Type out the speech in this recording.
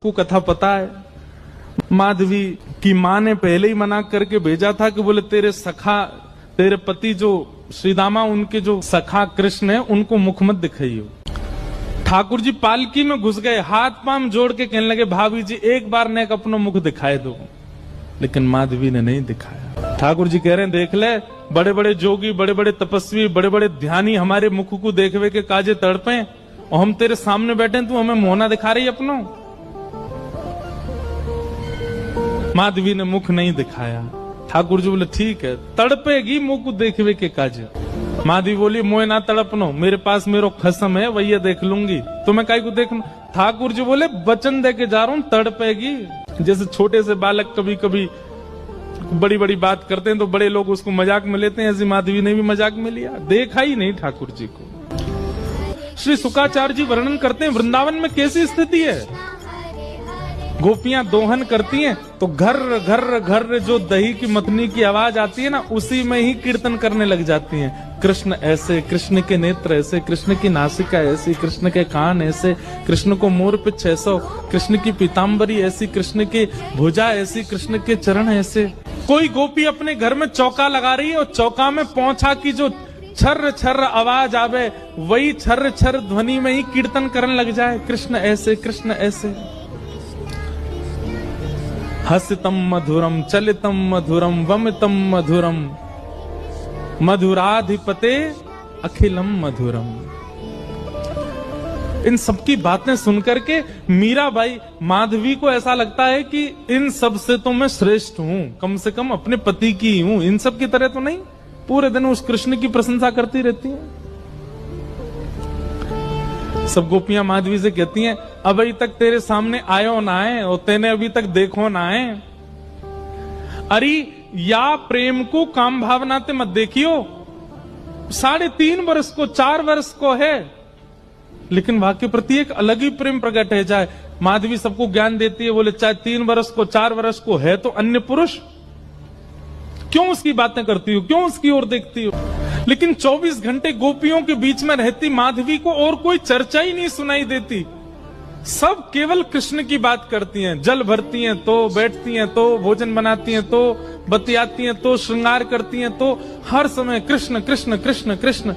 को कथा पता है। माधवी की माँ ने पहले ही मना करके भेजा था कि बोले तेरे सखा, तेरे पति जो श्रीदामा, उनके जो सखा कृष्ण है उनको मुख मत दिखाइयो। ठाकुर जी पालकी में घुस गए, हाथ पांव जोड़ के कहने लगे भाभी जी एक बार नेक अपनो मुख दिखाए दो, लेकिन माधवी ने नहीं दिखाया। ठाकुर जी कह रहे हैं देख ले, बड़े बड़े जोगी, बड़े बड़े तपस्वी, बड़े बड़े ध्यानी हमारे मुख को देखवे के काजे तड़पे, और हम तेरे सामने बैठे तू हमें मोहना दिखा रही अपनो। माधवी ने मुख नहीं दिखाया। ठाकुर जी बोले ठीक है, तड़पेगी मुख को देखवे के काजे। माधवी बोली मोए ना तड़पनो, मेरे पास मेरो खसम है वही देख लूंगी, तुम्हें काई को देखना। ठाकुर जी बोले वचन दे के जा रहा हूं, तड़पेगी। जैसे छोटे से बालक कभी कभी बड़ी बड़ी बात करते हैं तो बड़े लोग उसको मजाक में लेते हैं, ऐसी माधवी ने भी मजाक में लिया, देखा ही नहीं ठाकुर जी को। श्री शुकाचार्य जी वर्णन करते हैं वृंदावन में कैसी स्थिति है। गोपियां दोहन करती हैं तो घर घर घर जो दही की मथनी की आवाज आती है ना, उसी में ही कीर्तन करने लग जाती हैं। कृष्ण ऐसे, कृष्ण के नेत्र ऐसे, कृष्ण की नासिका ऐसी, कृष्ण के कान ऐसे, कृष्ण को मोर पिछ ऐसा, कृष्ण की पीताम्बरी ऐसी, कृष्ण की भुजा ऐसी, कृष्ण के चरण ऐसे। कोई गोपी अपने घर में चौका लगा रही है और चौका में पौंछा की जो छर्र छर्र आवाज आवे, वही छर्र छर्र ध्वनि में ही कीर्तन करने लग जाए, कृष्ण ऐसे, कृष्ण ऐसे। हसितम मधुरम, चलितम मधुरम, वमितम मधुरम, मधुराधिपते अखिलम मधुरम। इन सबकी बातें सुनकर के मीराबाई, माधवी को ऐसा लगता है कि इन सब से तो मैं श्रेष्ठ हूं, कम से कम अपने पति की हूं, इन सब की तरह तो नहीं। पूरे दिन उस कृष्ण की प्रशंसा करती रहती हैं। सब गोपियां माधवी से कहती हैं अभी तक तेरे सामने आयो ना है और तेने अभी तक देखो ना है। अरे या प्रेम को काम भावना ते मत देखियो, 3.5 वर्ष को 4 वर्ष को है, लेकिन वहां के प्रति एक अलग ही प्रेम प्रकट है जाए। माधवी सबको ज्ञान देती है, बोले चाहे 3 वर्ष को 4 वर्ष को है तो अन्य पुरुष, क्यों उसकी बातें करती हो, क्यों उसकी ओर देखती हो। लेकिन 24 घंटे गोपियों के बीच में रहती माधवी को और कोई चर्चा ही नहीं सुनाई देती। सब केवल कृष्ण की बात करती हैं, जल भरती हैं तो, बैठती हैं तो, भोजन बनाती हैं तो, बतियाती हैं तो, श्रृंगार करती हैं तो, हर समय कृष्ण कृष्ण कृष्ण कृष्ण।